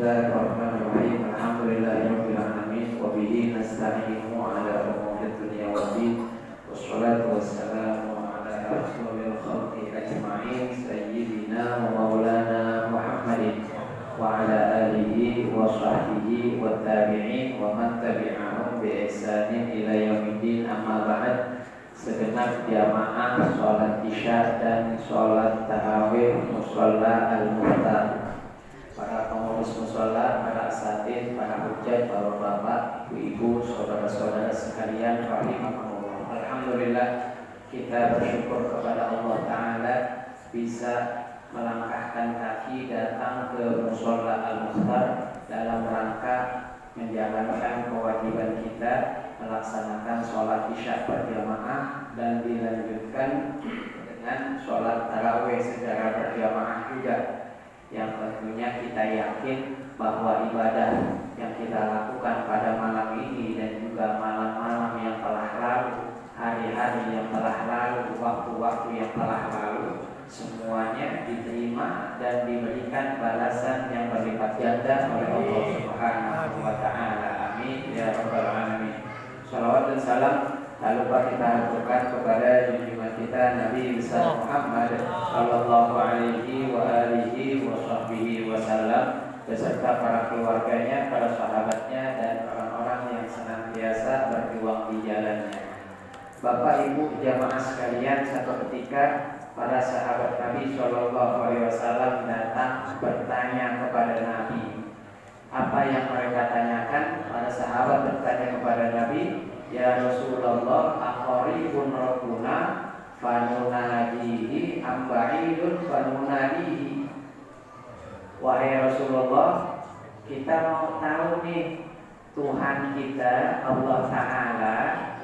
Bismillahirrahmanirrahim. Alhamdulillahirabbil alamin wa bihi nasta'inu 'ala umuri dunya waddin. Wassalatu wassalamu 'ala asyrofil khalqi ajma'in sayyidina wa maulana Muhammadin wa 'ala alihi wa sahbihi wa tabi'in wa man tabi'ahum bi ihsanin ila yaumiddin. Amma ba'd. Segenap jamaah sholat isya dan sholat tarawih musholla al-muhtar, para pengurus mushola, para asatidz, para hujjah, bapak-bapak, ibu-ibu, saudara-saudara sekalian, rahimakumullah. Alhamdulillah, kita bersyukur kepada Allah Ta'ala bisa melangkahkan kaki datang ke mushola al-muhtar dalam rangka menjalankan kewajiban kita melaksanakan sholat isya berjamaah dan dilanjutkan dengan sholat tarawih secara berjamaah juga, yang tentunya kita yakin bahwa ibadah yang kita lakukan pada malam ini dan juga malam-malam yang telah lalu, hari-hari yang telah lalu, waktu-waktu yang telah lalu, semuanya diterima dan diberikan balasan yang berlipat ganda oleh Allah Subhanahu wa Ta'ala. Amin ya rabbal alamin. Shalawat dan salam tak lupa kita haturkan kepada junjungan kita Nabi besar Muhammad sallallahu alaihi wa alihi wa sahbihi wasallam beserta para keluarganya, para sahabatnya, dan orang-orang yang senantiasa berjuang di jalannya. Bapak Ibu jamaah sekalian, satu ketika para sahabat Nabi sallallahu alaihi wasallam datang bertanya kepada Nabi. Apa yang mereka tanyakan? Para sahabat bertanya kepada Nabi, "Ya Rasulullah, aqaribun rabbuna fanunadihi am ba'idun fanunadihi?" Wahai Rasulullah, kita mau tahu nih, Tuhan kita Allah Ta'ala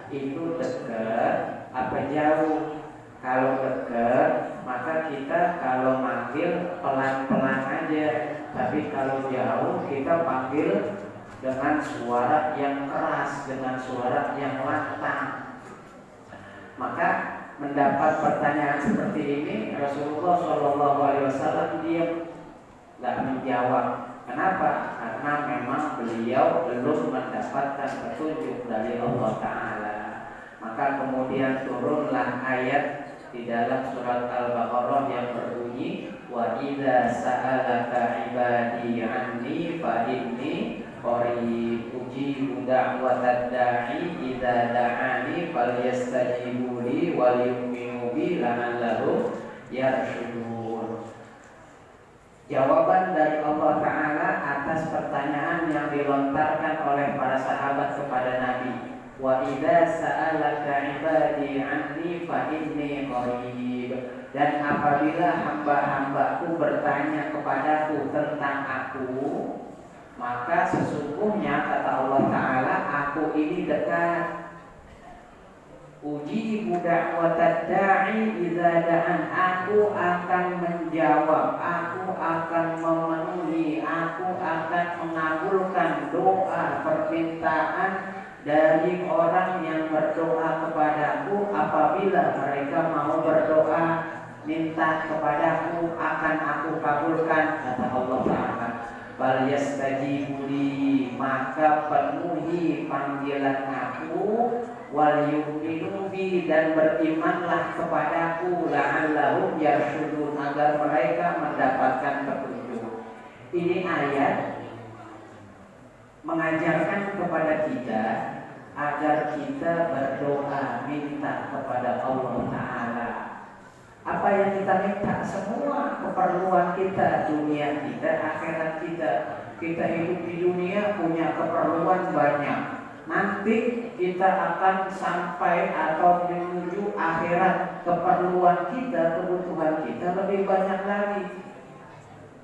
itu dekat apa jauh? Kalau dekat, maka kita kalau manggil pelan-pelan aja. Tapi kalau jauh, kita panggil dengan suara yang keras, dengan suara yang lantang. Maka mendapat pertanyaan seperti ini, Rasulullah SAW diam, tidak menjawab. Kenapa? Karena memang beliau belum mendapatkan petunjuk dari Allah Ta'ala. Maka kemudian turunlah ayat di dalam surat Al-Baqarah yang berbunyi, wa idza sa'alaka ibadi anni fa inni qarib ujibu da'watad da'i idza da'ani falyastajibu li wa liyu'minu bi la'allahum yarshudun. Jawaban dari Allah Ta'ala atas pertanyaan yang dilontarkan oleh para sahabat kepada Nabi. Wa idza sa'alaka ibadi anni fa inni qarib. Dan apabila hamba-hambaku bertanya kepadaku tentang aku, maka sesungguhnya kata Allah Ta'ala, aku ini dekat. Ujibu da'watad da'i idza da'an. Aku akan menjawab, aku akan memenuhi, aku akan mengabulkan doa permintaan dari orang yang berdoa kepadaku. Apabila mereka mau berdoa, minta kepadaku, akan aku kabulkan, kata Allah Ta'ala. Bal yastajibu li, maka penuhi panggilan aku, wal yu'minu bi, dan berimanlah kepadaku, la'allahum yarshudun, agar mereka mendapatkan petunjuk. Ini ayat mengajarkan kepada kita agar kita berdoa minta kepada Allah Ta'ala. Apa yang kita minta? Semua keperluan kita, dunia kita, akhirat kita. Kita hidup di dunia punya keperluan banyak. Nanti kita akan sampai atau menuju akhirat, keperluan kita, kebutuhan kita lebih banyak lagi.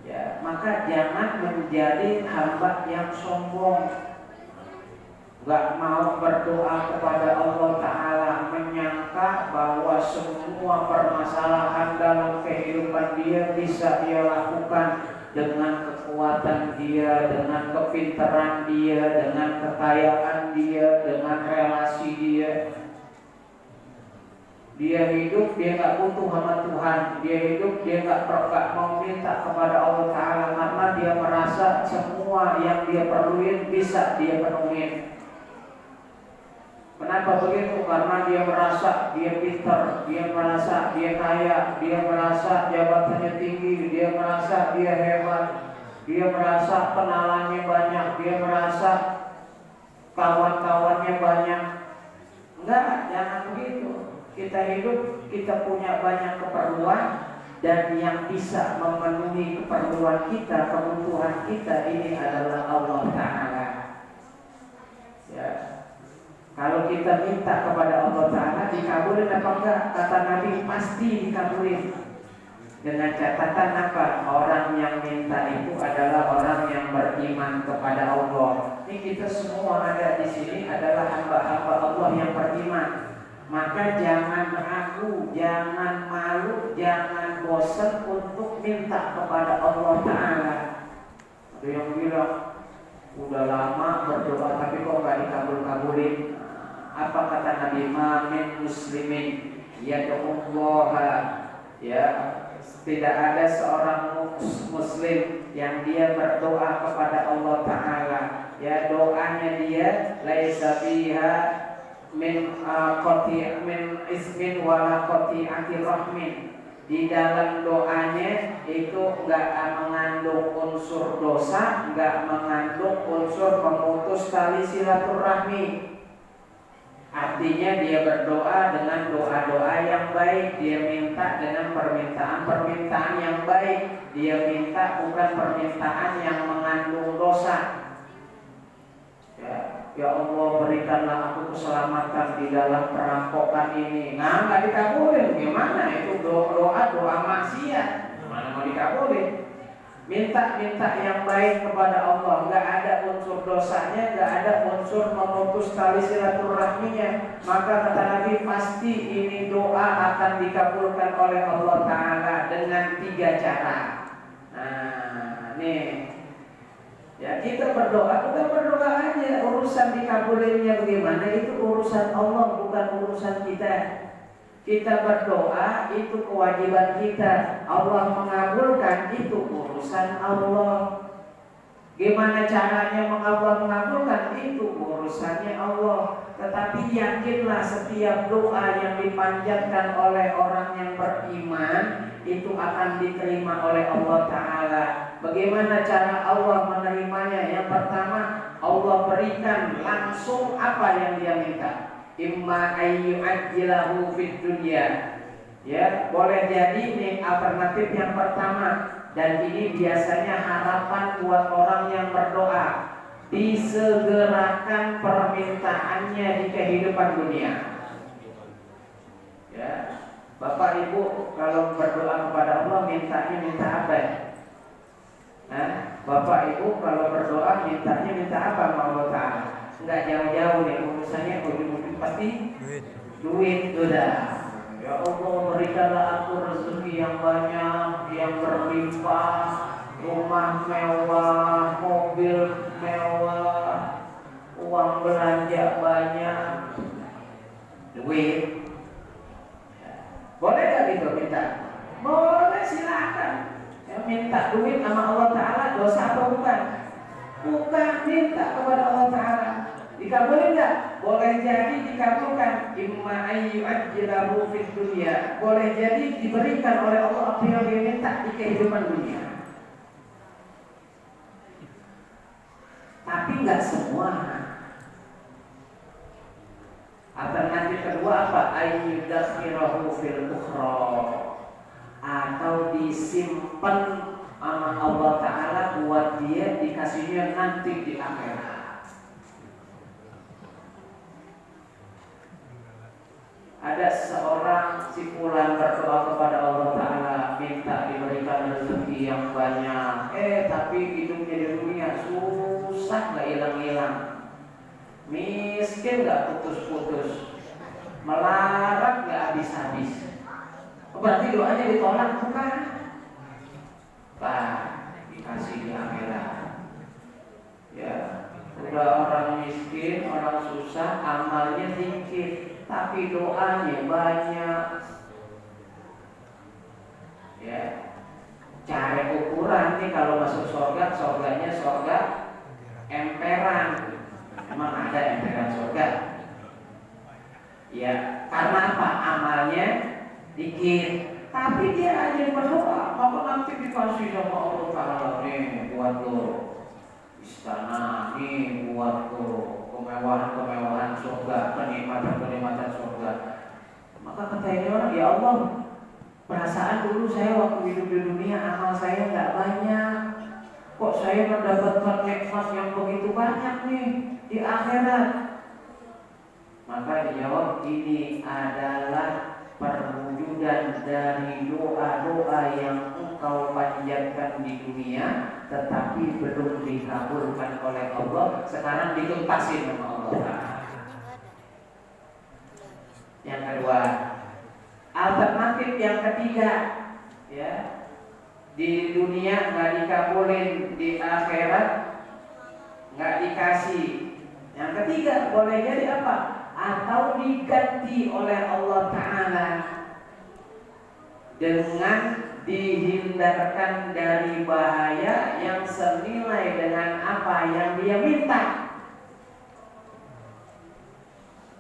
Ya, maka jangan menjadi hamba yang sombong, gak mau berdoa kepada Allah Ta'ala, menyangka bahwa semua permasalahan dalam kehidupan dia bisa dia lakukan dengan kekuatan dia, dengan kepintaran dia, dengan kekayaan dia, dengan relasi dia. Dia hidup, dia gak butuh sama Tuhan. Dia hidup, dia gak mau minta kepada Allah Ta'ala, karena dia merasa merasa semua yang dia perluin bisa dia penuhin. Kenapa begitu? Karena dia merasa dia pintar, dia merasa dia kaya, dia merasa jabatannya tinggi, dia merasa dia hebat, dia merasa kenalannya banyak, dia merasa kawan-kawannya banyak. Enggak, jangan begitu. Kita hidup, kita punya banyak keperluan, dan yang bisa memenuhi keperluan kita, kebutuhan kita ini adalah Allah Ta'ala. Ya. Kalau kita minta kepada Allah Ta'ala, dikabulin apa enggak? Kata Nabi, pasti dikabulin. Dengan catatan apa? Orang yang minta itu adalah orang yang beriman kepada Allah. Ini kita semua ada di sini adalah hamba-hamba Allah yang beriman. Maka jangan ragu, jangan malu, jangan bosan untuk minta kepada Allah Ta'ala. Ada yang bilang, udah lama berdoa tapi kok gak dikabul-kabulin. Apa kata Nabi? Mamin muslimin yad'ullaha, ya, tidak ada seorang muslim yang dia berdoa kepada Allah Ta'ala, ya, doanya dia laisa fiha min ismin wala qati'ati rahmin. Di dalam doanya itu enggak mengandung unsur dosa, enggak mengandung unsur memutus tali silaturahmi. Artinya dia berdoa dengan doa-doa yang baik, dia minta dengan permintaan-permintaan yang baik, dia minta bukan permintaan yang mengandung dosa. Ya Allah, berikanlah aku keselamatan di dalam perampokan ini. Nah, nggak dikabulin. Gimana itu doa maksiat? Gimana mau dikabulin? Minta yang baik kepada Allah, nggak ada unsur dosanya, nggak ada unsur memutus tali silaturahminya. Maka kata Nabi, pasti ini doa akan dikabulkan oleh Allah Ta'ala dengan 3 cara. Nah, nih. Ya, kita berdoa aja. Urusan dikabulinnya bagaimana itu urusan Allah, bukan urusan kita. Kita berdoa itu kewajiban kita. Allah mengabulkan itu urusan Allah. Gimana caranya Allah mengabulkan itu urusannya Allah. Tetapi yakinlah setiap doa yang dipanjatkan oleh orang yang beriman itu akan diterima oleh Allah Ta'ala. Bagaimana cara Allah menerimanya? Yang pertama, Allah berikan langsung apa yang dia minta. Imma ayyu'ajjilahu fid dunya. Ya, boleh jadi ini alternatif yang pertama. Dan ini biasanya harapan buat orang yang berdoa, disegerakan permintaannya di kehidupan dunia. Ya, Bapak Ibu kalau berdoa kepada Allah minta apa? Nah, Bapak Ibu kalau berdoa minta apa sama Allah Ta'ala? Enggak jauh-jauh nih urusannya, ujung-ujung pasti duit sudah. Ya Allah, berikanlah aku rezeki yang banyak, yang berlimpah, rumah mewah, mobil mewah, uang belanja banyak, duit. Boleh gak gitu minta? Boleh, silakan. Ya, minta duit sama Allah Ta'ala dosa apa bukan? Bukan, minta kepada Allah Ta'ala. Dikabulin gak? Boleh jadi dikabulkan. Imma ayyu'ajjilahu fid dunya. Boleh jadi diberikan oleh Allah apa yang dia minta di kehidupan dunia. Tapi gak semua. Alternatif kedua apa? Ayyudakhirahu fil ukhra. Atau disimpan sama Allah Ta'ala buat dia dikasihnya nanti di akhirat. Ada seorang si fulan berdoa kepada Allah Ta'ala, minta diberikan rezeki yang banyak. Tapi hidupnya di dunia susah, gak hilang-hilang, miskin gak putus-putus, melarat gak habis-habis. Berarti doanya ditolak bukan? Pak, dikasih di akhirat. Ya, udah orang miskin, orang susah, amalnya dikit, tapi doanya banyak. Ya, cari ada ukuran nih kalau masuk surga, surganya surga emperan. Emang ada emperan surga? Ya, karena apa? Amalnya dikit, tapi dia aja berdoa, maka nanti dikasih sama Allah Ta'ala, nih buat lo istana, nih buat lo kemewahan-kemewahan surga, kenikmatan-kenikmatan surga. Maka kata ini orang, ya Allah, perasaan dulu saya waktu hidup di dunia amal saya nggak banyak, kok saya mendapatkan nikmat yang begitu banyak nih di akhirat. Maka dijawab, ini adalah perwujudan dari doa-doa yang engkau panjatkan di dunia tetapi belum dikabulkan oleh Allah, sekarang dituntasin sama Allah. Yang kedua, alternatif yang ketiga, ya, di dunia nggak dikabulin, di akhirat nggak dikasih. Yang ketiga boleh jadi apa? Atau diganti oleh Allah Ta'ala dengan dihindarkan dari bahaya yang senilai dengan apa yang dia minta.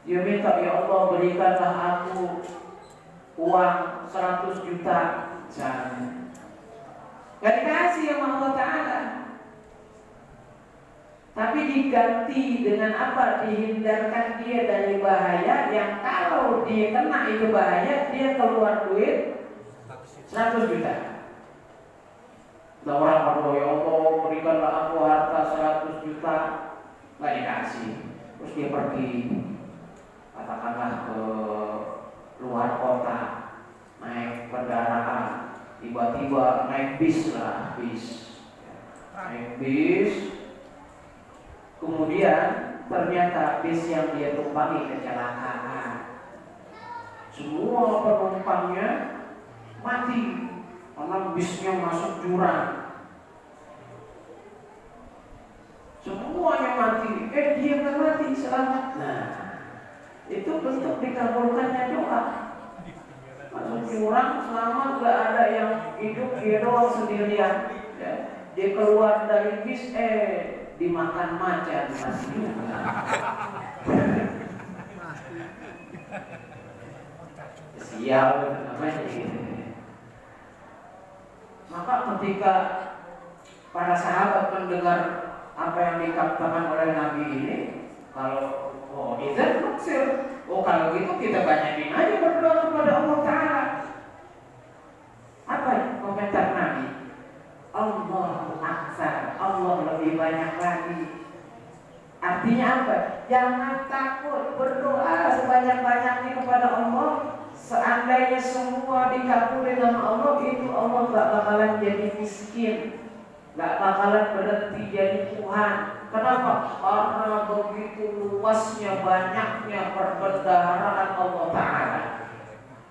Dia minta, ya Allah berikanlah aku uang 100 juta, jangan. Gak dikasih sama Allah Ta'ala, tapi diganti dengan apa? Dihindarkan dia dari bahaya yang kalau dia kena itu bahaya, dia keluar duit 100 juta. Nah, orang berdoa, ya Allah berikanlah aku harta 100 juta, nggak dikasih. Terus dia pergi, katakanlah ke luar kota, naik kendaraan, tiba-tiba naik bis lah, naik bis. Kemudian ternyata bis yang dia tumpangi kecelakaan. Semua penumpangnya mati karena bisnya masuk jurang. Semuanya mati. Dia nggak mati, selamat. Nah, itu bentuk dikabulkannya doa. Masuk jurang selamat, nggak ada yang hidup, dia doang sendirian. Ya. Dia keluar dari bis, dimakan macan masih. Sial namanya. Maka ketika para sahabat mendengar apa yang dikatakan oleh Nabi ini, kalau izan maksir, kalau gitu kita banyakin aja berdoa kepada Allah Ta'ala. Apa komentar Nabi? Allahu Akbar, Allah lebih banyak lagi. Artinya apa? Jangan takut berdoa sebanyak-banyaknya kepada Allah. Seandainya semua dikabulin sama Allah, itu Allah gak bakalan jadi miskin, gak bakalan berhenti jadi Tuhan. Kenapa? Karena begitu luasnya, banyaknya perbendaharaan Allah Ta'ala.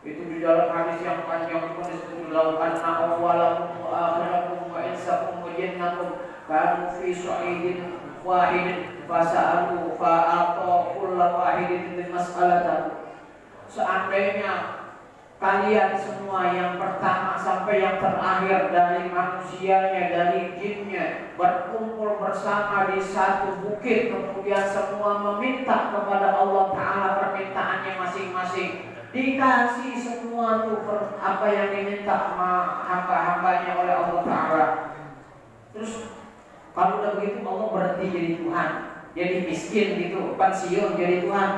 Itu di dalam hadis yang panjang pun disebut laukan awwalakum wa akhirakum wa insakum wa jinnakum kanu fi su'idin wahidin fasa'alu fa'ata kullu wahidin min mas'alatahu. Seandainya kalian semua yang pertama sampai yang terakhir dari manusianya, dari jinnya berkumpul bersama di satu bukit, kemudian semua meminta kepada Allah Ta'ala permintaannya masing-masing, dikasih semua tuh apa yang diminta sama hamba-hambanya oleh Allah Ta'ala. Terus kalau udah begitu Allah berhenti jadi Tuhan, jadi miskin gitu, pensiun jadi Tuhan.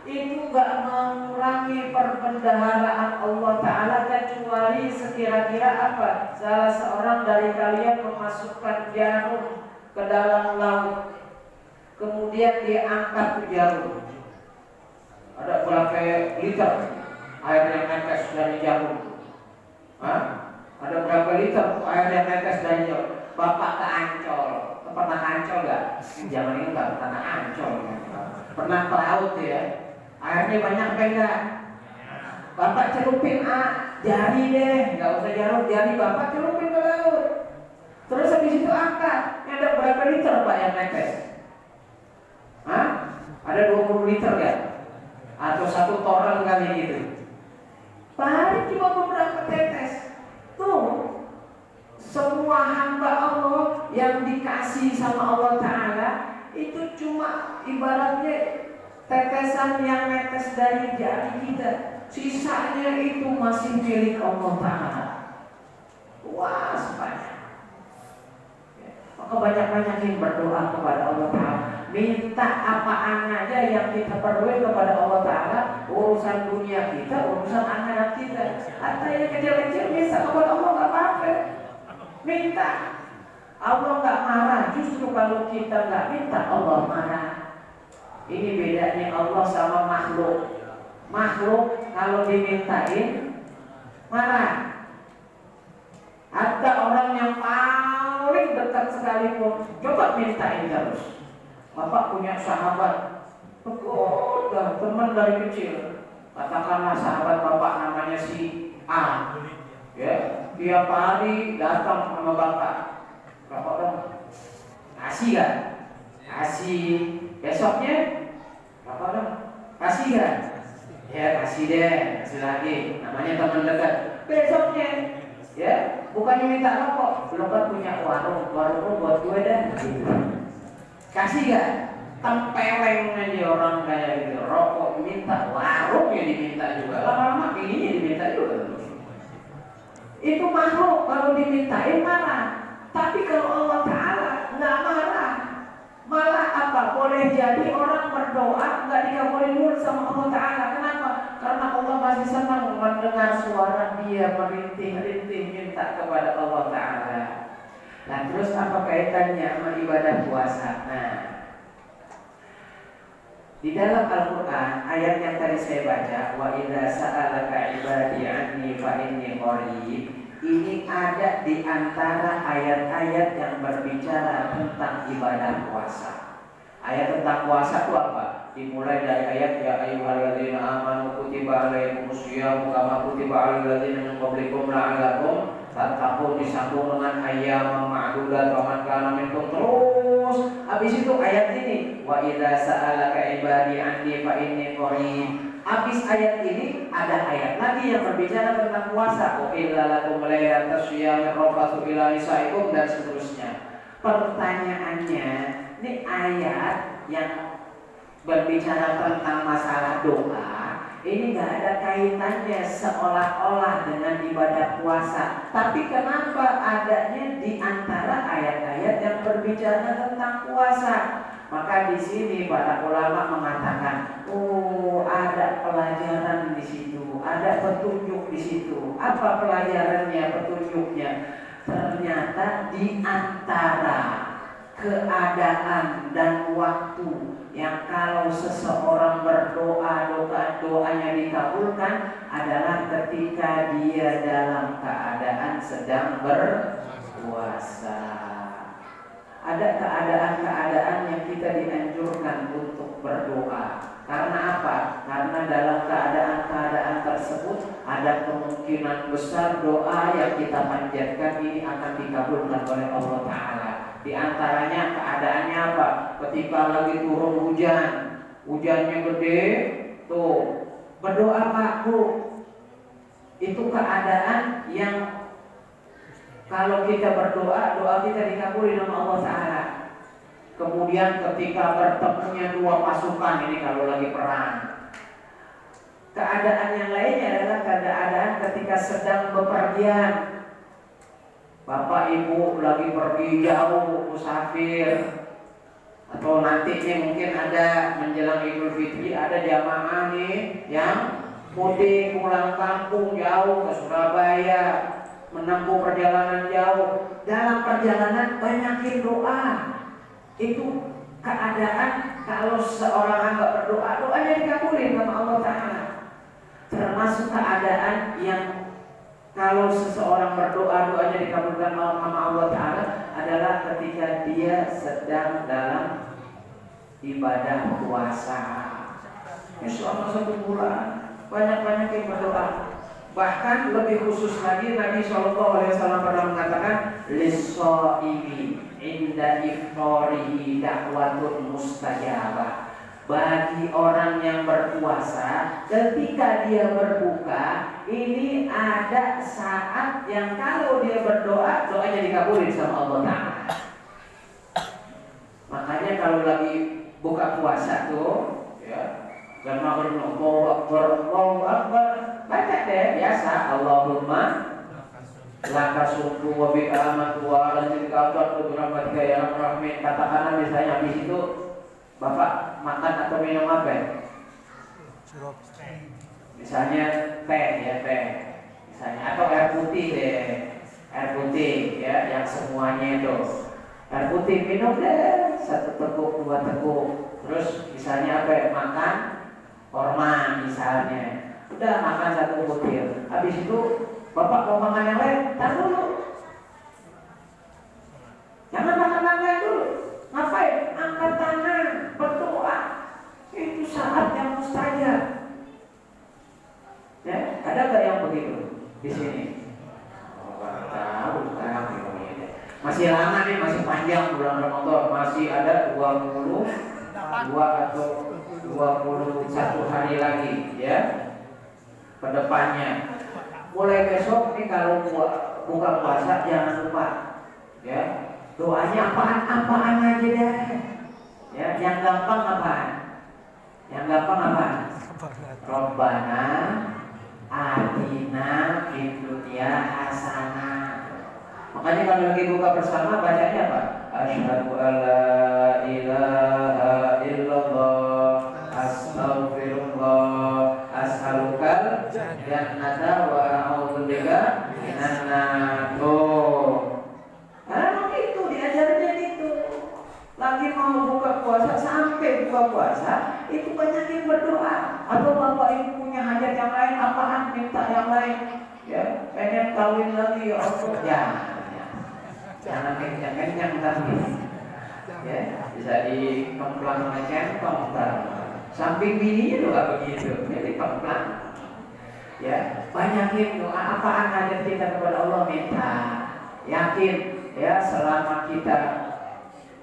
Itu gak mengurangi perbendaharaan Allah Ta'ala, kecuali sekira-kira apa? Salah seorang dari kalian memasukkan jarum ke dalam laut, kemudian diangkat ke jarum. Ada berapa liter air yang netes dari jarum? Ada berapa liter air yang netes dari jarum? Bapak ke Ancol, pernah ke Ancol gak? Zaman ini gak pernah ke Ancol. Pernah ke laut ya? Airnya banyak apa enggak? Bapak celupin jari deh, nggak usah jarum, jari bapak celupin ke laut. Terus habis itu angkat, ada berapa liter Pak yang netes? Ada 20 liter kan? Atau 1 toren kali gitu. Paling cuma beberapa tetes. Tuh, kasih sama Allah Ta'ala itu cuma ibaratnya tetesan yang netes dari jari kita, sisanya itu masih milik Allah Ta'ala. Luas banyak. Maka banyak-banyakin berdoa kepada Allah Ta'ala. Minta apaan aja yang kita perluin kepada Allah Ta'ala. Urusan dunia kita, urusan akhirat kita. Atau yang kecil-kecil bisa kepada Allah, gak apa-apa. Minta. Allah gak marah. Justru kalau kita gak minta, Allah marah. Ini bedanya Allah sama makhluk. Makhluk kalau dimintain marah. Ada orang yang paling dekat sekalipun coba mintain terus. Bapak punya sahabat udah teman dari kecil, katakanlah sahabat bapak namanya si A, ya, tiap hari datang sama bapak. Berapa dong? Kasih kan? Kasih. Besoknya berapa dong? Kasih kan? Ya kasih deh, kasih lagi. Namanya teman dekat. Besoknya, ya, bukannya minta rokok, belum kan punya warung buat gue deh. Kasih gak? Tempeleng aja orang kayak gitu. Rokok minta, warungnya diminta juga. Lama-lama ininya diminta juga. Itu makhluk kalau dimintain marah. Tapi kalau Allah Ta'ala nggak marah. Malah apa? Boleh jadi orang berdoa nggak dikabulin dulu sama Allah Ta'ala. Kenapa? Karena Allah masih senang mendengar suara dia merintih-rintih minta kepada Allah Ta'ala. Nah terus apa kaitannya sama ibadah puasa? Nah, di dalam Al-Quran ayat yang tadi saya baca, wa idza sa'alaka ibadi anni fa inni qarib, ini ada di antara ayat-ayat yang berbicara tentang ibadah puasa. Ayat tentang puasa itu apa? Dimulai dari ayat ya ayyuhalladzina amanu kutiba alaikumus syiyamu kama kutiba alal ladzina min qablikum la'allakum tattaqun, disambung dengan ayyam ma'dudat wa man kana minkum, terus habis itu ayat ini wa idza sa'alaka ibadi anni fa inni qarib. Habis ayat ini ada ayat lagi yang berbicara tentang puasa, wa illa lakum laylatan tasyiyamir rafathu ila nisaikum, dan seterusnya. Pertanyaannya, ini ayat yang berbicara tentang masalah doa, ini gak ada kaitannya seolah-olah dengan ibadah puasa. Tapi kenapa adanya di antara ayat-ayat yang berbicara tentang puasa? Maka di sini para ulama mengatakan, oh ada pelajaran di situ, ada petunjuk di situ. Apa pelajarannya, petunjuknya? Ternyata di antara keadaan dan waktu yang kalau seseorang berdoa, doanya dikabulkan adalah ketika dia dalam keadaan sedang berpuasa. Ada keadaan-keadaan yang kita dianjurkan untuk berdoa. Karena apa? Karena dalam keadaan-keadaan tersebut ada kemungkinan besar doa yang kita panjatkan ini akan dikabulkan oleh Allah Ta'ala. Di antaranya keadaannya apa? Ketika lagi turun hujan, hujannya gede, tuh berdoa Pak Bu. Itu keadaan yang kalau kita berdoa, doa kita dikabuli sama Allah Ta'ala. Kemudian ketika bertemunya dua pasukan, ini kalau lagi perang. Keadaan yang lainnya adalah keadaan ketika sedang bepergian. Bapak ibu lagi pergi jauh musafir, atau nantinya mungkin ada menjelang Idul Fitri ada jamaah nih yang mudik pulang kampung jauh ke Surabaya, menempuh perjalanan jauh. Dalam perjalanan banyakin doa. Itu keadaan kalau seorang hamba berdoa, doanya dikabulin sama Allah Ta'ala. Termasuk keadaan yang kalau seseorang berdoa, doanya dikabulkan sama Allah Ta'ala adalah ketika dia sedang dalam ibadah puasa. Ya, selama 1 bulan banyak-banyak yang berdoa. Bahkan lebih khusus lagi Nabi SAW pernah mengatakan lis-shaimi inda iftorihi da'watun mustajabah. Bagi orang yang berpuasa, ketika dia berbuka, ini ada saat yang kalau dia berdoa, doanya dikabulin sama Allah Ta'ala. kalau lagi buka puasa tuh, ya, dan maghrib Allahu Akbar, baca deh biasa Allahumma laka syukru wa bika amatu wa ala dzikra wa rahmatika ya arhamar rahimin. Katakanlah misalnya habis itu Bapak makan atau minum apa? Misalnya teh ya teh. Misalnya atau air putih deh. Air putih ya yang semuanya itu. Air putih minum deh 1 teguk 2 teguk. Terus misalnya apa? Makan korma misalnya. Udah makan 1 butir. Habis itu Bapak mau makan yang lain, tar dulu. Jangan makan yang lain dulu. Ngapain? Angkat tangan, berdoa. Itu saat yang mustajab. Ya, ada nggak yang begitu di sini? Oh, tahu sekarang ini. Masih lama nih, masih panjang bulan Ramadan. Masih ada 22 atau 21 hari lagi, ya. Kedepannya. Mulai besok nih kalau buka puasa jangan lupa, ya. Doanya apaan aja deh. Ya, yang gampang apaan? Yang gampang apaan? Rabbana atina fid dunya hasanah. Makanya kalau lagi buka bersama bacanya apa? Asyhadu alla ilaha illallah astaghfirullah as'alukal jannata wa a'udzubika minan nar. Karena itu diajarnya itu. Lagi mau buka puasa sampai buka puasa itu banyakin berdoa. Atau Bapak Ibu punya hajat yang lain apaan minta yang lain. Ya, pengen kawin lagi ya Allah. Ya. Jangan kencang-kencang tapi. Ya, bisa dikemplang sama centong samping bininya juga begitu. Jadi kemplang. Ya, banyakin doa apaan hajat kita kepada Allah minta. Yakin ya selama kita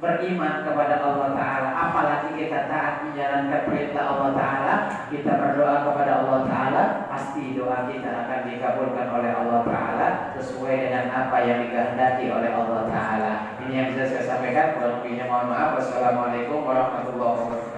beriman kepada Allah Ta'ala, apalagi kita taat menjalankan perintah Allah Ta'ala, kita berdoa kepada Allah Ta'ala, pasti doa kita akan dikabulkan oleh Allah Ta'ala sesuai dengan apa yang dikehendaki oleh Allah Ta'ala. Ini yang bisa saya sampaikan. Kurang lebihnya mohon maaf. Wassalamualaikum warahmatullahi wabarakatuh.